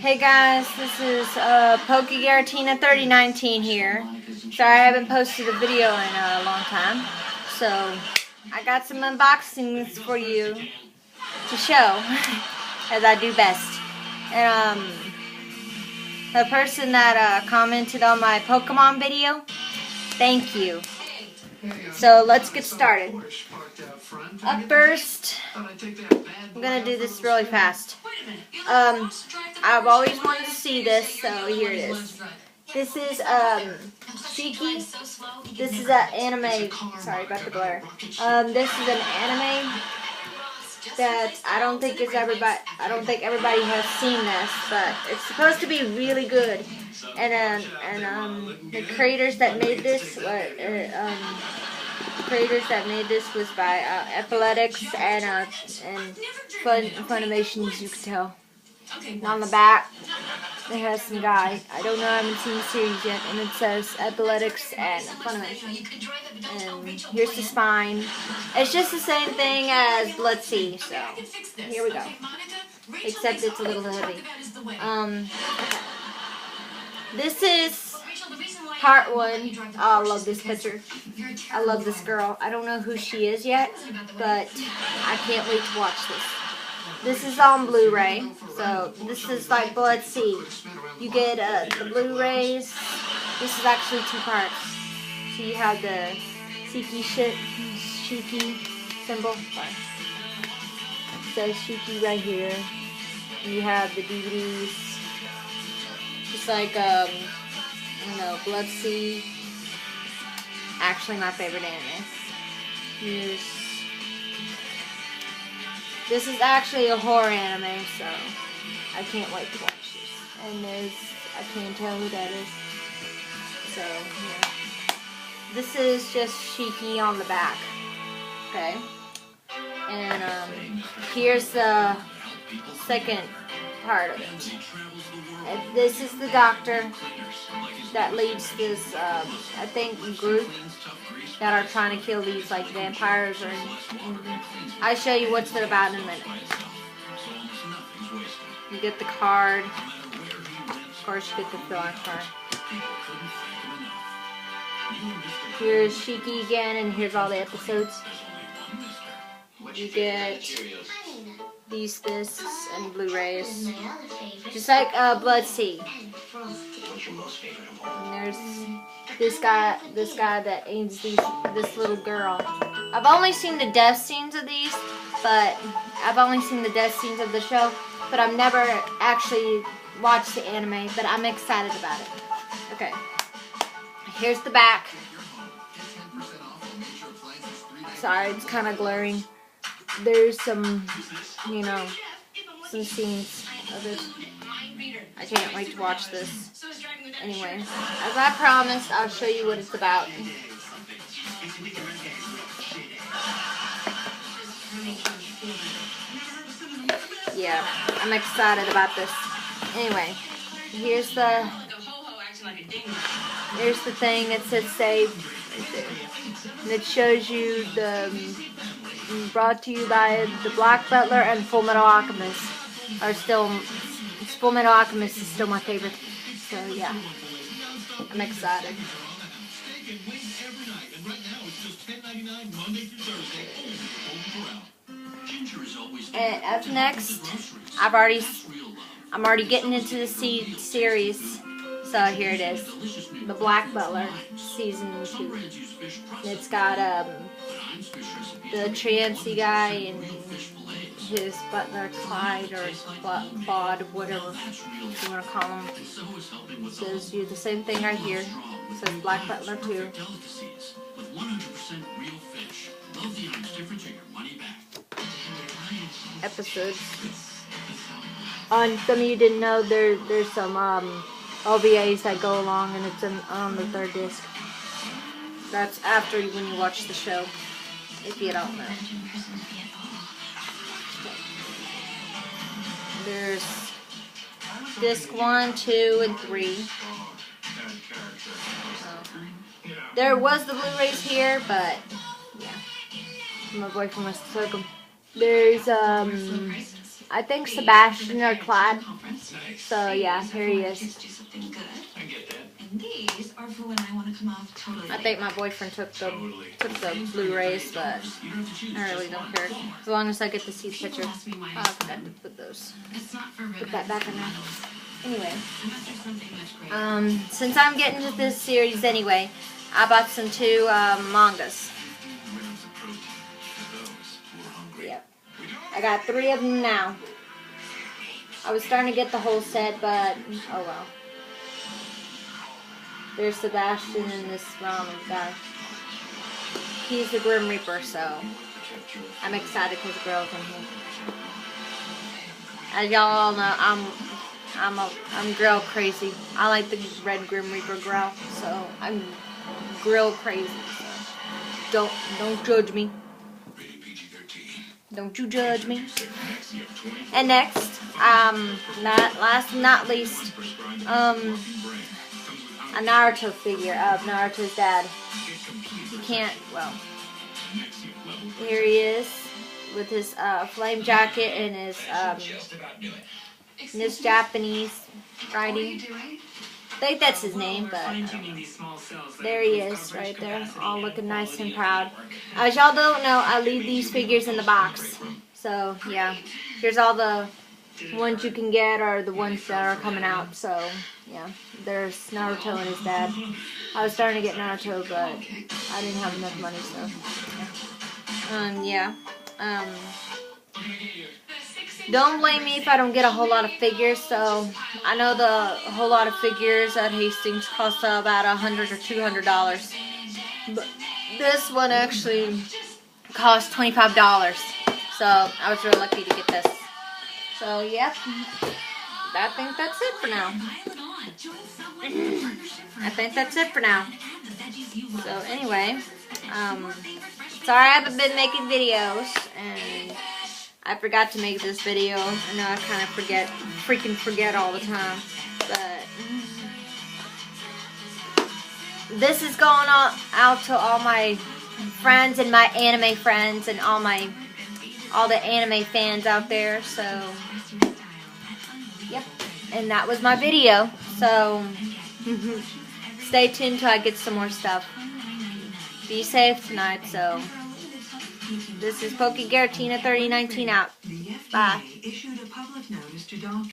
Hey guys, this is PokeGaratina 3019 here. Sorry I haven't posted a video in a long time. So, I got some unboxings for you to show, as I do best. And the person that commented on my Pokemon video, thank you. So let's get started. Up first, I'm gonna do this really fast. I've always wanted to see this, so here it is. This is Shiki. This is an anime. Sorry about the glare. This is an anime that I don't think everybody has seen this, but it's supposed to be really good. And the creators that made this was by Epiletics and Funimation, as you can tell. And on the back, it has some guy. I don't know, I haven't seen the series yet, and it says Epiletics and Funimation. And here's the spine. It's just the same thing as Blood Sea, so here we go. Except it's a little heavy. Okay. This is part 1. Oh, I love this picture. I love this girl. I don't know who she is yet, but I can't wait to watch this. This is on Blu-ray, so this is like Blood Sea. You get the Blu-rays. This is actually 2 parts. So you have the Shiki symbol. Sorry. It says Shiki right here. You have the DVDs. Just like Blood Sea. Actually, my favorite anime. This is actually a horror anime, so I can't wait to watch this. And I can't tell who that is. So, yeah. This is just Shiki on the back. Okay. And here's the second part of it. And this is the doctor that leads this, I think, group that are trying to kill these, like, vampires or I'll show you what's it about in a minute. You get the card. Of course, you get the fill-out card. Here's Shiki again, and here's all the episodes. You get these discs and Blu-rays, just like Blood Sea. And there's this guy that aims this little girl. I've only seen the death scenes of these, but I've only seen the death scenes of the show, but I've never actually watched the anime, but I'm excited about it. Okay, here's the back. Sorry, it's kind of glaring. There's some, some scenes of this. I can't wait to watch this. Anyway, as I promised, I'll show you what it's about. Yeah, I'm excited about this. Anyway, here's the thing that says save right there. And it shows you the brought to you by the Black Butler and Fullmetal Alchemist Fullmetal Alchemist is still my favorite. So yeah, I'm excited. And up next, I'm already getting into the series. So here it is, The Black Butler, Season 2. And it's got the Trancy guy and his butler Clyde or Claude, whatever you want to call him. It says you the same thing right here. It says Black Butler 2. Episodes. On some of you didn't know, there's some OVAs that go along, and it's on the 3rd disc. That's after when you watch the show, if you don't know. There's disc 1, 2, and 3. There was the Blu-rays here, but yeah, my boyfriend must have took them. There's I think Sebastian or Clyde So yeah, here he is. These are for when I want to come off totally. I think my boyfriend took the Blu-rays, but I really don't care. As long as I get to see the picture. Oh, I forgot to put those. Put that back in there. Anyway, since I'm getting to this series anyway, I bought some 2 mangas. Yep. I got 3 of them now. I was starting to get the whole set, but oh well. There's Sebastian and this ramen guy. He's the Grim Reaper, so I'm excited because the girl's in here. As y'all all know, I'm grill crazy. I like the red Grim Reaper grill, so I'm grill crazy. So don't judge me. Don't you judge me. And next, not least, a Naruto figure of Naruto's dad. You can't, well, here he is with his flame jacket and his Japanese writing. I think that's his name, but there he is right there, all looking nice and proud. As y'all don't know, I leave these figures in the box. So yeah, here's all the ones you can get or the ones that are coming out. So yeah, there's Naruto and his dad. I was starting to get Naruto, but I didn't have enough money, so yeah. Don't blame me if I don't get a whole lot of figures. So I know the whole lot of figures at Hastings cost about $100 or $200, but this one actually cost $25. So I was really lucky to get this. So yep, I think that's it for now. I think that's it for now. So anyway, sorry I haven't been making videos, and I forgot to make this video. I know I kind of freaking forget all the time, but this is going out to all my friends and my anime friends and all the anime fans out there. So yep, and that was my video. So stay tuned till I get some more stuff. Be safe tonight. So this is Pokey Garatina 3019 out. Bye.